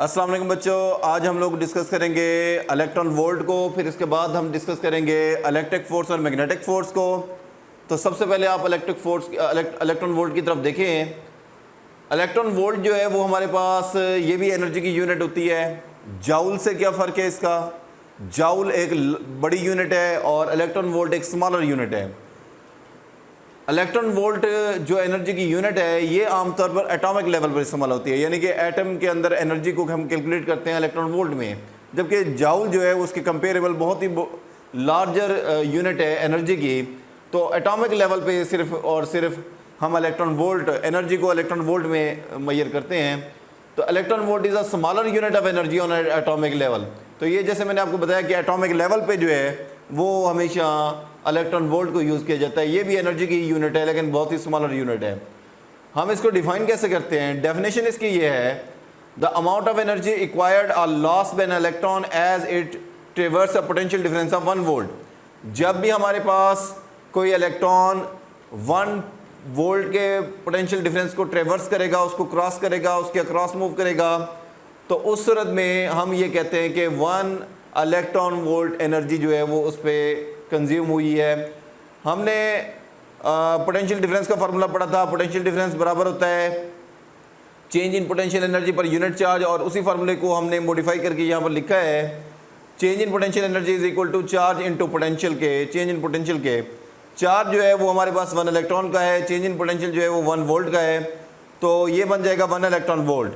अस्सलाम वालेकुम बच्चों, आज हम लोग डिस्कस करेंगे इलेक्ट्रॉन वोल्ट को, फिर इसके बाद हम डिस्कस करेंगे इलेक्ट्रिक फोर्स और मैग्नेटिक फोर्स को। तो सबसे पहले आप इलेक्ट्रॉन वोल्ट की तरफ देखें। इलेक्ट्रॉन वोल्ट जो है वो हमारे पास ये भी एनर्जी की यूनिट होती है। जाउल से क्या फ़र्क है इसका? जाउल एक बड़ी यूनिट है और इलेक्ट्रॉन वोल्ट एक स्मॉलर यूनिट है। इलेक्ट्रॉन वोल्ट जो एनर्जी की यूनिट है ये आमतौर पर एटॉमिक लेवल पर इस्तेमाल होती है, यानी कि एटम के अंदर एनर्जी को हम कैलकुलेट करते हैं इलेक्ट्रॉन वोल्ट में, जबकि जाउल जो है उसके कंपेरेबल बहुत ही लार्जर यूनिट है एनर्जी की। तो एटॉमिक लेवल पे सिर्फ और सिर्फ हम इलेक्ट्रॉन वोल्ट एनर्जी को इलेक्ट्रॉन वोल्ट में मेजर करते हैं। तो electron volt is a smaller unit of energy on atomic level. तो ये जैसे मैंने आपको बताया कि एटॉमिक लेवल पे जो है वो हमेशा इलेक्ट्रॉन वोल्ट को यूज़ किया जाता है। ये भी एनर्जी की यूनिट है लेकिन बहुत ही स्मॉलर यूनिट है। हम इसको डिफाइन कैसे करते हैं? डेफिनेशन इसकी ये है, the amount of energy acquired or lost by an electron as it traverse a potential difference of 1 volt. जब भी हमारे पास कोई इलेक्ट्रॉन 1 वोल्ट के पोटेंशियल डिफरेंस को ट्रेवर्स करेगा, उसको क्रॉस करेगा, उसके अक्रॉस मूव करेगा, तो उस सूरत में हम ये कहते हैं कि 1 इलेक्ट्रॉन वोल्ट एनर्जी जो है वो उस पर कंज्यूम हुई है। हमने पोटेंशियल डिफरेंस का फार्मूला पढ़ा था। पोटेंशियल डिफरेंस बराबर होता है change in potential energy per unit charge, और उसी फार्मूले को हमने मॉडिफाई करके यहाँ पर लिखा है change in potential energy is equal to charge into potential के। चेंज इन पोटेंशियल के चार्ज जो है वो हमारे पास 1 इलेक्ट्रॉन का है, चेंज इन पोटेंशियल जो है वो 1 वोल्ट का है, तो ये बन जाएगा 1 इलेक्ट्रॉन वोल्ट।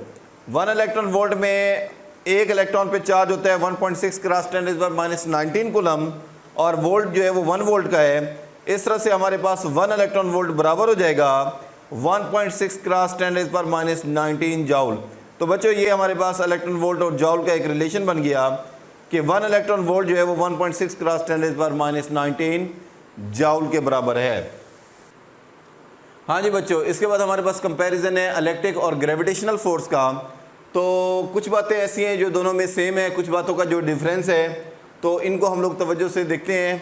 1 इलेक्ट्रॉन वोल्ट में एक इलेक्ट्रॉन पे चार्ज होता है 1.6 क्रॉस 10⁻⁻19 कूलम, और वोल्ट जो है वो 1 वोल्ट का है। इस तरह से हमारे पास 1 इलेक्ट्रॉन वोल्ट बराबर हो जाएगा 1.6 क्रॉस 10⁻⁻19 जाउल। तो बच्चों ये हमारे पास इलेक्ट्रॉन वोल्ट और जाउल का एक रिलेशन बन गया कि 1 इलेक्ट्रॉन वोल्ट जो है वो 1.6 क्रॉस 10⁻⁻19 जाउल के बराबर है। हाँ जी बच्चों, इसके बाद हमारे पास कंपैरिजन है इलेक्ट्रिक और ग्रेविटेशनल फोर्स का। तो कुछ बातें ऐसी हैं जो दोनों में सेम है, कुछ बातों का जो डिफरेंस है, तो इनको हम लोग तवज्जो से देखते हैं।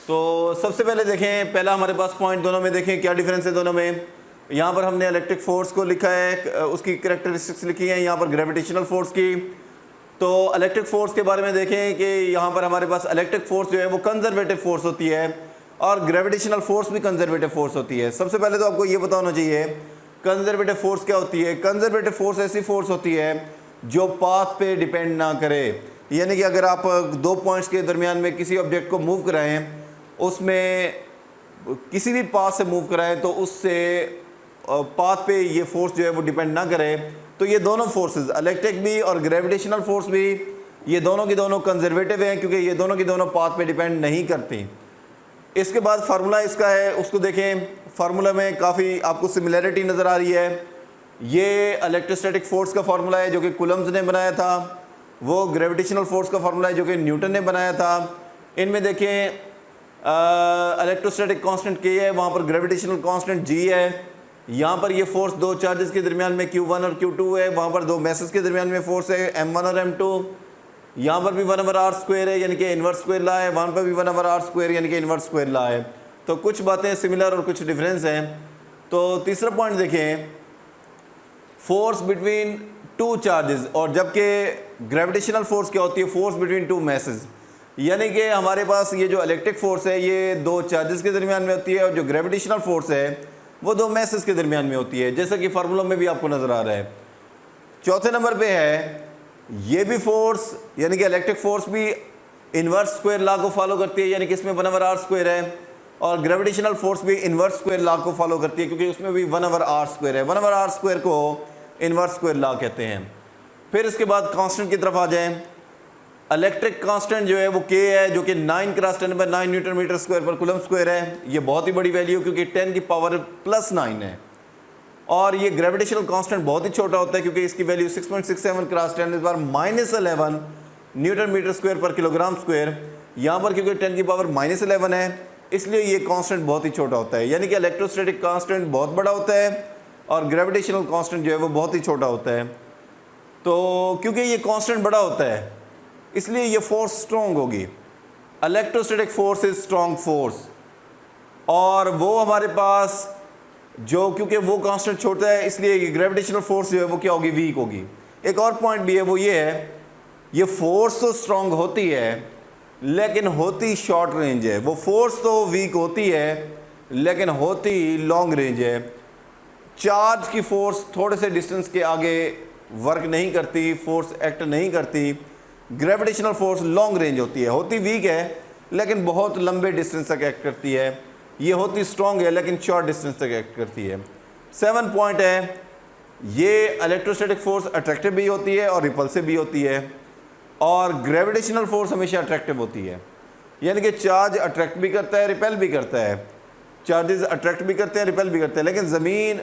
तो सबसे पहले देखें, पहला हमारे पास पॉइंट दोनों में देखें क्या डिफरेंस है दोनों में। यहाँ पर हमने इलेक्ट्रिक फोर्स को लिखा है, उसकी करैक्टरिस्टिक्स लिखी हैं, यहाँ पर ग्रेविटेशनल फोर्स की। तो इलेक्ट्रिक फोर्स के बारे में देखें कि यहाँ पर हमारे पास इलेक्ट्रिक फोर्स जो है वो कंजर्वेटिव फोर्स होती है और ग्रेविटेशनल फोर्स भी कंजर्वेटिव फोर्स होती है। सबसे पहले तो आपको ये पता होना चाहिए कंजर्वेटिव फोर्स क्या होती है। कंजर्वेटिव फोर्स ऐसी फोर्स होती है जो पाथ पे डिपेंड ना करे, यानी कि अगर आप 2 पॉइंट्स के दरमियान में किसी ऑब्जेक्ट को मूव कराएं, उसमें किसी भी पाथ से मूव कराएं, तो उससे पाथ पे ये फोर्स जो है वो डिपेंड ना करे। तो ये दोनों फोर्सेस इलेक्ट्रिक भी और ग्रेविटेशनल फोर्स भी, ये दोनों की दोनों कंजर्वेटिव हैं क्योंकि ये दोनों की दोनों पाथ पे डिपेंड नहीं करती। इसके बाद फार्मूला इसका है, उसको देखें। फार्मूला में काफ़ी आपको सिमिलैरिटी नज़र आ रही है। ये इलेक्ट्रोस्टैटिक फोर्स का फार्मूला है जो कि कूलम्स ने बनाया था, वो ग्रेविटेशनल फोर्स का फार्मूला है जो कि न्यूटन ने बनाया था। इनमें देखें इलेक्ट्रोस्टैटिक कांस्टेंट K है, वहाँ पर ग्रेविटेशनल कांस्टेंट G है। यहाँ पर ये फोर्स 2 चार्जेस के दरमियान में Q1 और Q2 है, वहाँ पर 2 मैसेज के दरमियान में फोर्स है M1 और M2। यहाँ पर भी 1/r² है यानी कि इन्वर्स स्क्वायर ला है, वहाँ पर भी 1/r² यानी कि इन्वर्स स्क्वायर ला है। तो कुछ बातें सिमिलर और कुछ डिफरेंस हैं। तो तीसरा पॉइंट देखें, फोर्स बिटवीन 2 चार्जेस, और जबकि ग्रेविटेशनल फोर्स क्या होती है? फोर्स बिटवीन 2 मैसेज, यानी कि हमारे पास ये जो इलेक्ट्रिक फोर्स है ये 2 चार्जेस के दरमियान में होती है, और जो ग्रेविटेशनल फोर्स है वो 2 मैसेज के दरमियान में होती है, जैसा कि फार्मूला में भी आपको नज़र आ रहा है। चौथे नंबर पे है ये भी फोर्स, यानी कि इलेक्ट्रिक फोर्स भी इन्वर्स स्क्वायर लॉ को फॉलो करती है, यानी कि इसमें 1/r² है, और ग्रेविटेशनल फोर्स भी इन्वर्स स्क्वायर लॉ को फॉलो करती है क्योंकि उसमें भी 1/r² है। 1/r² को इन्वर्स स्क्वायर लॉ कहते हैं। फिर इसके बाद कांस्टेंट की तरफ आ जाएं। इलेक्ट्रिक कांस्टेंट जो है वो K है, जो कि 9 क्रॉस 10⁻9 न्यूटन मीटर स्क्वायर पर कूलम स्क्वायर है। ये बहुत ही बड़ी वैल्यू क्योंकि 10⁻+9 है। और ये ग्रेविटेशनल कांस्टेंट बहुत ही छोटा होता है क्योंकि इसकी value 6.67 cross 10⁻11 newton metre square पर किलोग्राम स्क्वायर। यहाँ पर क्योंकि 10⁻11 है इसलिए ये कांस्टेंट बहुत ही छोटा होता है, यानी कि इलेक्ट्रोस्टैटिक कांस्टेंट बहुत बड़ा होता है और ग्रेविटेशनल कांस्टेंट जो है वो बहुत ही छोटा होता है। तो क्योंकि ये कांस्टेंट बड़ा होता है इसलिए ये फोर्स स्ट्रॉन्ग होगी। Electrostatic force is strong force, और वो हमारे पास जो क्योंकि वो कांस्टेंट छोटा है इसलिए ग्रेविटेशनल फोर्स जो है वो क्या होगी? वीक होगी। एक और पॉइंट भी है, वो ये है, ये फोर्स तो स्ट्रांग होती है लेकिन होती शॉर्ट रेंज है। वो फोर्स तो वीक होती है लेकिन होती लॉन्ग रेंज है। चार्ज की फोर्स थोड़े से डिस्टेंस के आगे वर्क नहीं करती, फोर्स एक्ट नहीं करती। ग्रेविटेशनल फोर्स लॉन्ग रेंज होती है, होती वीक है लेकिन बहुत लंबे डिस्टेंस तक एक्ट करती है। ये होती स्ट्रांग है लेकिन शॉर्ट डिस्टेंस तक एक्ट करती है। 7 पॉइंट है, ये इलेक्ट्रोस्टैटिक फोर्स अट्रैक्टिव भी होती है और रिपल्सिव भी होती है, और ग्रेविटेशनल फोर्स हमेशा अट्रैक्टिव होती है। यानी कि चार्ज अट्रैक्ट भी करता है, रिपेल भी करता है। चार्जेस अट्रैक्ट भी करते हैं, रिपेल भी करते हैं, लेकिन ज़मीन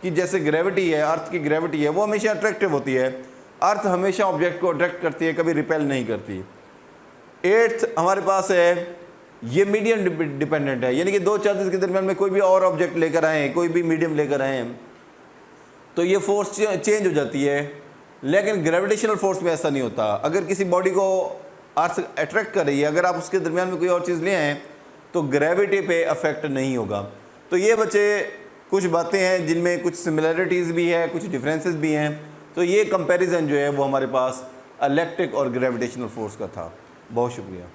की जैसे ग्रेविटी है, अर्थ की ग्रेविटी है, वो हमेशा अट्रैक्टिव होती है। अर्थ हमेशा ऑब्जेक्ट को अट्रैक्ट करती है, कभी रिपेल नहीं करती। 8th हमारे पास है, ये मीडियम डिपेंडेंट है, यानी कि दो चार्जेस के दरमियान में कोई भी और ऑब्जेक्ट लेकर आए, कोई भी मीडियम लेकर आए तो ये फोर्स चेंज हो जाती है। लेकिन ग्रेविटेशनल फोर्स में ऐसा नहीं होता। अगर किसी बॉडी को अर्थ अट्रैक्ट कर रही है, अगर आप उसके दरमियान में कोई और चीज़ ले आएँ तो ग्रेविटी पे अफेक्ट नहीं होगा। तो ये बच्चे कुछ बातें हैं जिनमें कुछ सिमिलरिटीज़ भी है, कुछ डिफरेंसेस भी हैं। तो ये कंपैरिजन जो है वो हमारे पास इलेक्ट्रिक और ग्रेविटेशनल फोर्स का था। बहुत शुक्रिया।